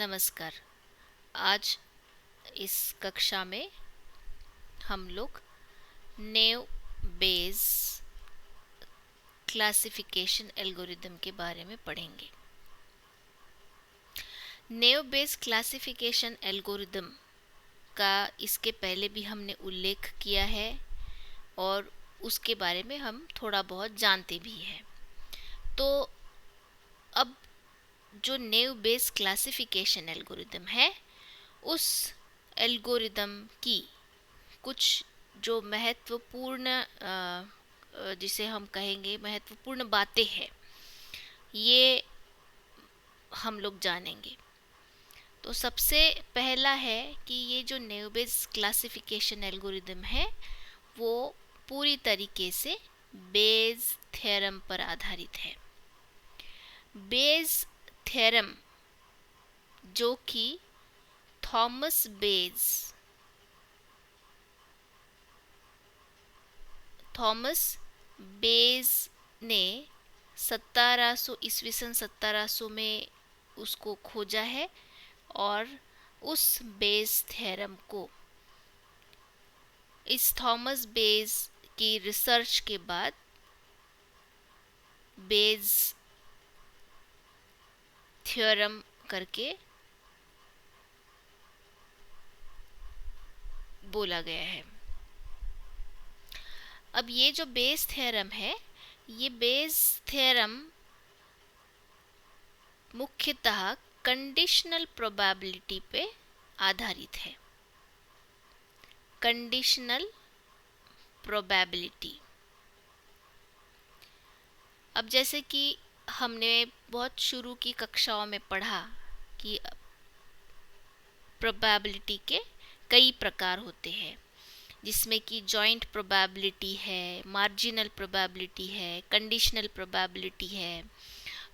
नमस्कार। आज इस कक्षा में हम लोग नेव बेस क्लासिफिकेशन एल्गोरिदम के बारे में पढ़ेंगे। नेव बेस क्लासिफिकेशन एल्गोरिदम का इसके पहले भी हमने उल्लेख किया है और उसके बारे में हम थोड़ा बहुत जानते भी हैं। तो अब जो नेव बेस क्लासिफिकेशन एल्गोरिदम है, उस एल्गोरिदम की कुछ जो महत्वपूर्ण जिसे हम कहेंगे महत्वपूर्ण बातें हैं, ये हम लोग जानेंगे। तो सबसे पहला है कि ये जो नेव बेस क्लासिफिकेशन एल्गोरिदम है वो पूरी तरीके से बेज थ्योरम पर आधारित है। बेज थ्योरम जो कि थॉमस बेज ने 1700 में उसको खोजा है और उस बेज थ्योरम को इस थॉमस बेज की रिसर्च के बाद बेज थ्योरम करके बोला गया है। अब ये जो बेस थ्योरम है, ये बेस थ्योरम मुख्यतः कंडीशनल प्रोबेबिलिटी पे आधारित है। कंडीशनल प्रोबेबिलिटी, अब जैसे कि हमने बहुत शुरू की कक्षाओं में पढ़ा कि प्रोबेबिलिटी के कई प्रकार होते हैं, जिसमें कि जॉइंट प्रोबेबिलिटी है, मार्जिनल प्रोबेबिलिटी है, कंडीशनल प्रोबेबिलिटी है।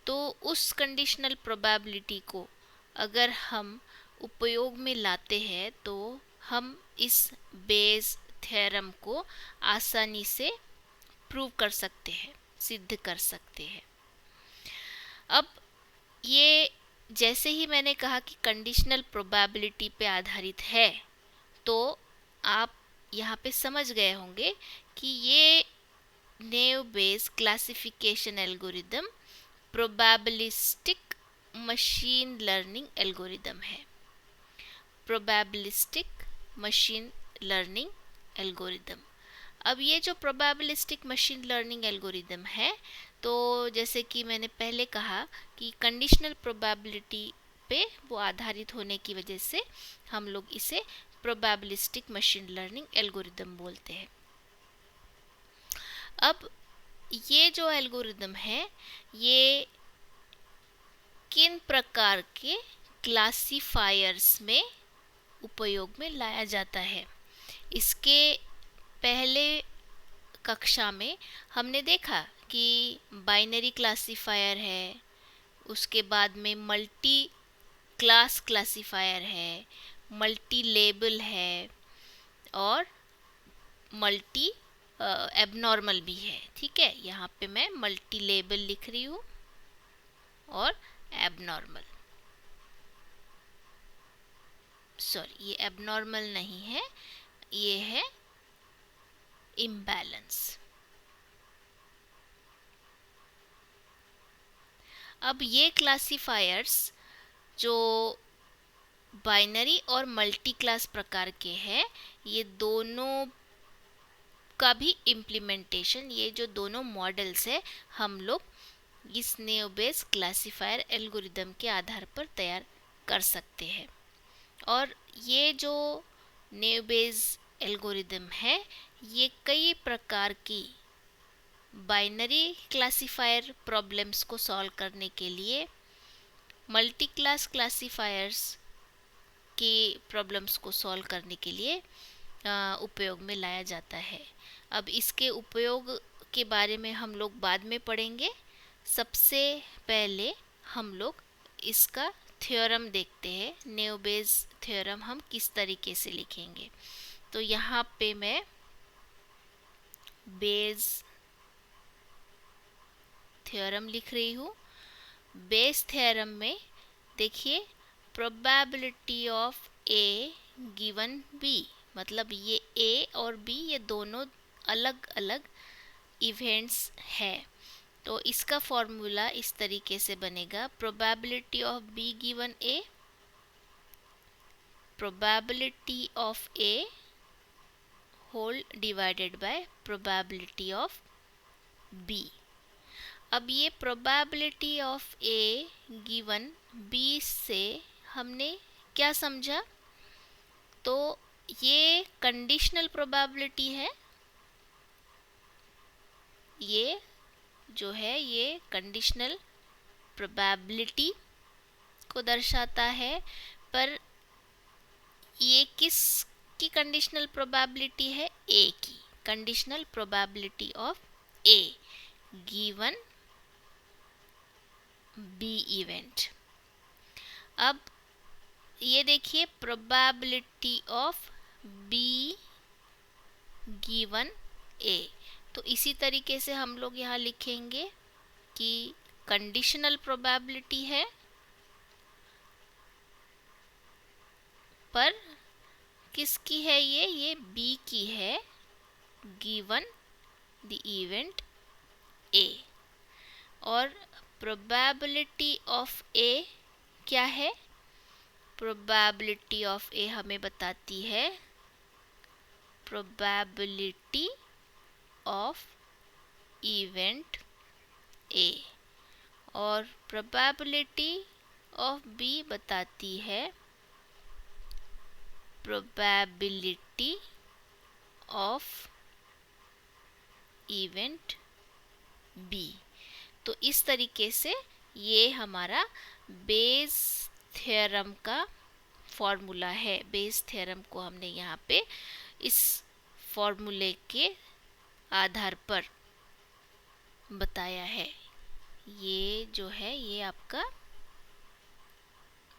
तो उस कंडीशनल प्रोबेबिलिटी को अगर हम उपयोग में लाते हैं तो हम इस बेस थ्योरम को आसानी से प्रूव कर सकते हैं, सिद्ध कर सकते हैं। अब ये जैसे ही मैंने कहा कि कंडीशनल प्रोबेबिलिटी पे आधारित है, तो आप यहाँ पे समझ गए होंगे कि ये naive Bayes classification algorithm probabilistic machine learning algorithm है। Probabilistic machine learning algorithm. अब ये जो प्रोबेबिलिस्टिक मशीन लर्निंग एल्गोरिदम है, तो जैसे कि मैंने पहले कहा कि कंडीशनल प्रोबेबिलिटी पे वो आधारित होने की वजह से हम लोग इसे प्रोबेबिलिस्टिक मशीन लर्निंग एल्गोरिदम बोलते हैं। अब ये जो एल्गोरिदम है, ये किन प्रकार के क्लासिफायर्स में उपयोग में लाया जाता है? इसके पहले कक्षा में हमने देखा कि बाइनरी क्लासिफायर है, उसके बाद में मल्टी क्लास क्लासिफायर है, मल्टी लेबल है और मल्टी एबनॉर्मल भी है। ठीक है, यहाँ पे मैं मल्टी लेबल लिख रही हूँ और एबनॉर्मल, सॉरी ये एबनॉर्मल नहीं है, ये है इम्बैलेंस। अब ये क्लासिफायर्स जो बाइनरी और मल्टी क्लास प्रकार के हैं, ये दोनों का भी इम्प्लीमेंटेशन, ये जो दोनों मॉडल्स है, हम लोग इस नेव बेस क्लासिफायर एल्गोरिदम के आधार पर तैयार कर सकते हैं। और ये जो नेव बेस एल्गोरिदम है, ये कई प्रकार की बाइनरी क्लासिफायर प्रॉब्लम्स को सॉल्व करने के लिए, मल्टी क्लास क्लासिफायर्स के प्रॉब्लम्स को सॉल्व करने के लिए उपयोग में लाया जाता है। अब इसके उपयोग के बारे में हम लोग बाद में पढ़ेंगे। सबसे पहले हम लोग इसका थ्योरम देखते हैं। नेव बेस थ्योरम हम किस तरीके से लिखेंगे। तो यहाँ पे मैं बेस थ्योरम लिख रही हूँ। बेस थ्योरम में देखिए, probability of A given B, मतलब ये ए और बी ये दोनों अलग अलग इवेंट्स है। तो इसका फॉर्मूला इस तरीके से बनेगा, probability of B given A, probability of A whole divided by probability of B. अब ये probability of A given B से हमने क्या समझा, तो ये कंडीशनल प्रोबेबिलिटी है, ये जो है ये कंडीशनल प्रोबेबिलिटी को दर्शाता है। पर ये किस की कंडीशनल प्रोबेबिलिटी है, ए की, conditional probability of A given B event. अब ये देखिए probability of B given A, तो इसी तरीके से हम लोग यहाँ लिखेंगे कि कंडीशनल प्रोबेबिलिटी है, पर किसकी है ये बी की है गिवन द इवेंट ए। और प्रोबेबिलिटी ऑफ ए क्या है, प्रोबेबिलिटी ऑफ ए हमें बताती है प्रोबेबिलिटी ऑफ इवेंट ए, और प्रोबेबिलिटी ऑफ बी बताती है प्रोबेबिलिटी ऑफ इवेंट बी। तो इस तरीके से ये हमारा बेस थ्योरम का फॉर्मूला है। बेस थ्योरम को हमने यहाँ पे इस फॉर्मूले के आधार पर बताया है। ये जो है ये आपका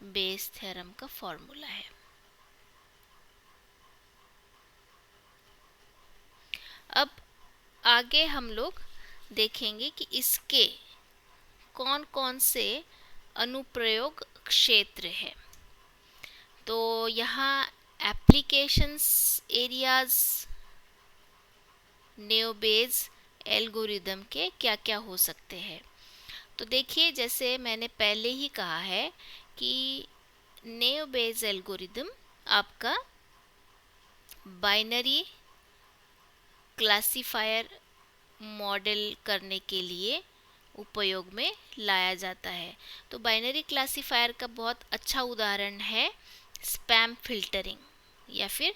बेस थ्योरम का फॉर्मूला है। अब आगे हम लोग देखेंगे कि इसके कौन कौन से अनुप्रयोग क्षेत्र है। तो यहाँ एप्लीकेशंस एरियाज नेओ बेस एल्गोरिदम के क्या क्या हो सकते हैं। तो देखिए, जैसे मैंने पहले ही कहा है कि नेओ बेस एल्गोरिदम आपका बाइनरी क्लासिफायर मॉडल करने के लिए उपयोग में लाया जाता है। तो बाइनरी क्लासिफायर का बहुत अच्छा उदाहरण है स्पैम फिल्टरिंग या फिर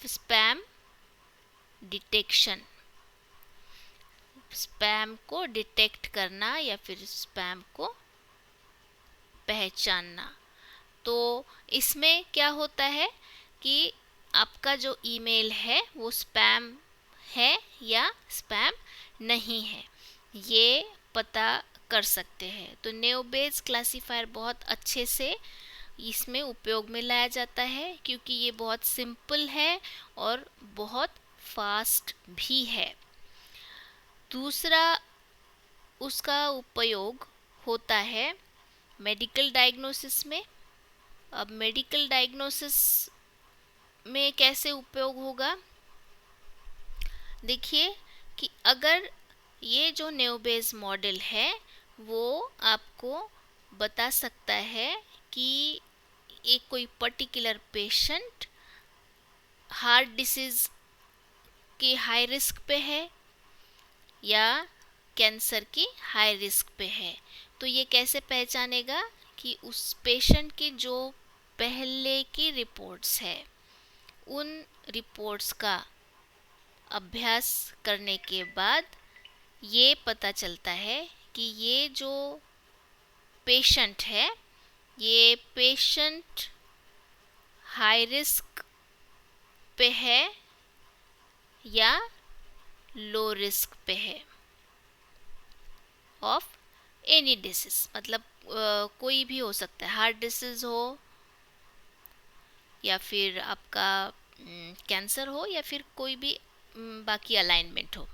स्पैम डिटेक्शन, स्पैम को डिटेक्ट करना या फिर स्पैम को पहचानना। तो इसमें क्या होता है कि आपका जो ईमेल है वो स्पैम है या स्पैम नहीं है, ये पता कर सकते हैं। तो नेओ बेस क्लासिफायर बहुत अच्छे से इसमें उपयोग में लाया जाता है, क्योंकि ये बहुत सिंपल है और बहुत फास्ट भी है। दूसरा उसका उपयोग होता है मेडिकल डायग्नोसिस में। अब मेडिकल डायग्नोसिस में कैसे उपयोग होगा, देखिए कि अगर ये जो नेओ बेस मॉडल है वो आपको बता सकता है कि एक कोई पर्टिकुलर पेशेंट हार्ट डिसीज़ के हाई रिस्क पे है या कैंसर की हाई रिस्क पे है। तो ये कैसे पहचानेगा कि उस पेशेंट की जो पहले की रिपोर्ट्स है उन रिपोर्ट्स का अभ्यास करने के बाद ये पता चलता है कि ये जो पेशेंट है ये पेशेंट हाई रिस्क पे है या लो रिस्क पे है ऑफ एनी डिसीज, मतलब कोई भी हो सकता है, हार्ट डिसीज हो या फिर आपका कैंसर हो या फिर कोई भी बाकी अलाइनमेंट हो।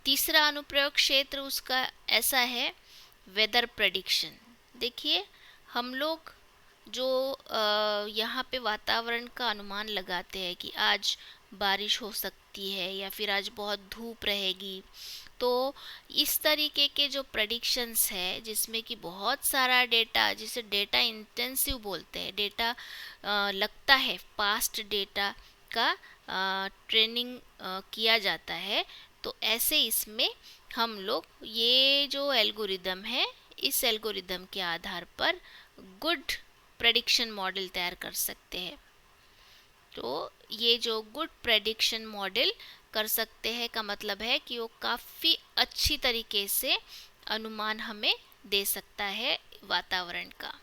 तीसरा अनुप्रयोग क्षेत्र उसका ऐसा है वेदर प्रेडिक्शन। देखिए हम लोग जो यहाँ पे वातावरण का अनुमान लगाते हैं कि आज बारिश हो सकती है या फिर आज बहुत धूप रहेगी, तो इस तरीके के जो प्रेडिक्शंस है जिसमें कि बहुत सारा डेटा, जिसे डेटा इंटेंसिव बोलते हैं, डेटा लगता है पास्ट डेटा का ट्रेनिंग किया जाता है, तो ऐसे इसमें हम लोग ये जो एल्गोरिदम है, इस एल्गोरिदम के आधार पर गुड प्रेडिक्शन मॉडल तैयार कर सकते हैं। तो ये जो गुड प्रेडिक्शन मॉडल कर सकते हैं का मतलब है कि वो काफ़ी अच्छी तरीके से अनुमान हमें दे सकता है वातावरण का।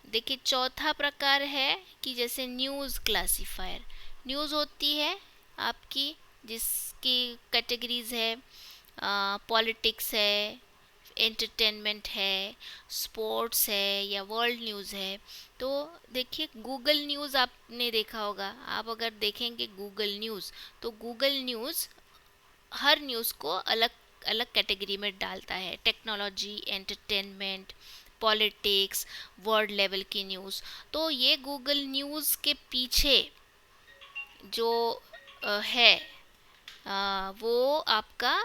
देखिए चौथा प्रकार है कि जैसे न्यूज़ क्लासीफायर। न्यूज़ होती है आपकी जिसकी कैटेगरीज है पॉलिटिक्स है, एंटरटेनमेंट है, स्पोर्ट्स है या वर्ल्ड न्यूज़ है। तो देखिए गूगल न्यूज़ आपने देखा होगा, आप अगर देखेंगे गूगल न्यूज़ तो गूगल न्यूज़ हर न्यूज़ को अलग अलग कैटेगरी में डालता है, technology, entertainment, politics, world level की न्यूज़। तो ये गूगल न्यूज़ के पीछे जो है वो आपका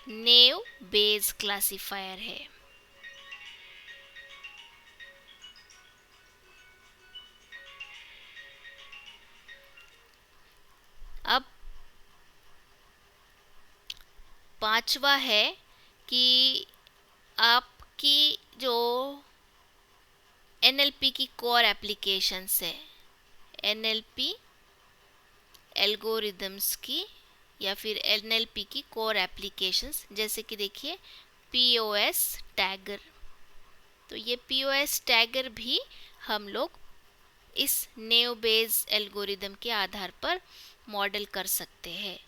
नेव बेस क्लासिफायर है। अब पांचवा है कि आपकी जो एनएलपी की कोर एप्लीकेशंस है, एनएलपी एल्गोरिदम्स की या फिर एनएलपी की कोर एप्लीकेशंस, जैसे कि देखिए पीओएस टैगर। तो ये पीओएस टैगर भी हम लोग इस नेव बेस एल्गोरिदम के आधार पर मॉडल कर सकते हैं।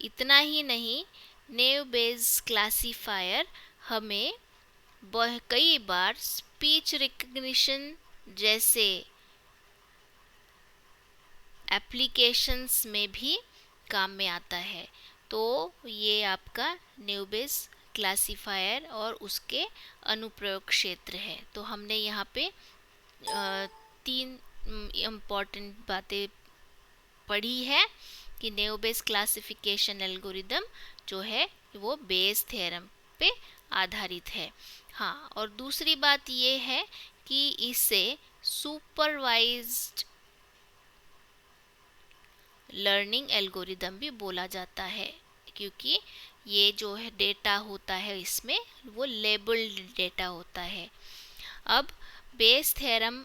इतना ही नहीं, नेव बेस क्लासिफायर हमें कई बार स्पीच रिकग्निशन जैसे एप्लीकेशंस में भी काम में आता है। तो ये आपका नेव बेस क्लासिफायर और उसके अनुप्रयोग क्षेत्र है। तो हमने यहाँ पे तीन इम्पॉर्टेंट बातें पढ़ी है कि नेव बेस क्लासिफिकेशन एल्गोरिदम जो है वो बेस थ्योरम पे आधारित है। हाँ, और दूसरी बात ये है कि इसे सुपरवाइज्ड लर्निंग एल्गोरिदम भी बोला जाता है, क्योंकि ये जो है डेटा होता है इसमें वो लेबल्ड डेटा होता है। अब बेस थ्योरम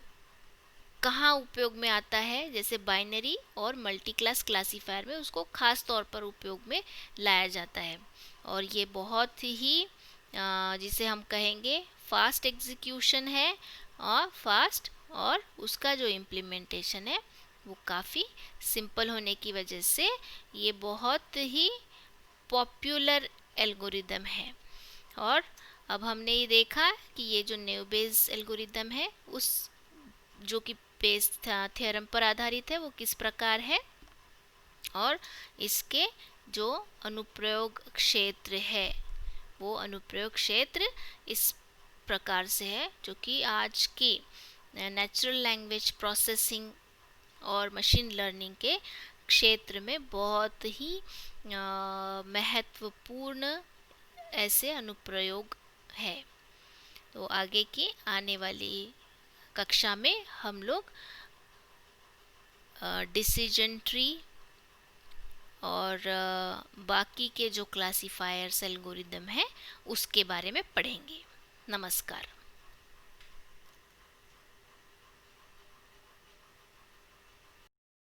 कहाँ उपयोग में आता है, जैसे बाइनरी और मल्टी क्लास क्लासीफायर में उसको खास तौर पर उपयोग में लाया जाता है। और ये बहुत ही जिसे हम कहेंगे फास्ट एग्जीक्यूशन है और फास्ट, और उसका जो इम्प्लीमेंटेशन है वो काफ़ी सिंपल होने की वजह से ये बहुत ही पॉपुलर एल्गोरिदम है। और अब हमने ये देखा कि ये जो नेव बेस एल्गोरिदम है उस जो कि बेस थ्योरम पर आधारित है वो किस प्रकार है, और इसके जो अनुप्रयोग क्षेत्र है वो अनुप्रयोग क्षेत्र इस प्रकार से है, जो कि आज की नेचुरल लैंग्वेज प्रोसेसिंग और मशीन लर्निंग के क्षेत्र में बहुत ही महत्वपूर्ण ऐसे अनुप्रयोग है। तो आगे की आने वाली कक्षा में हम लोग डिसीजन ट्री और बाकी के जो क्लासिफायर्स एल्गोरिदम है उसके बारे में पढ़ेंगे। नमस्कार।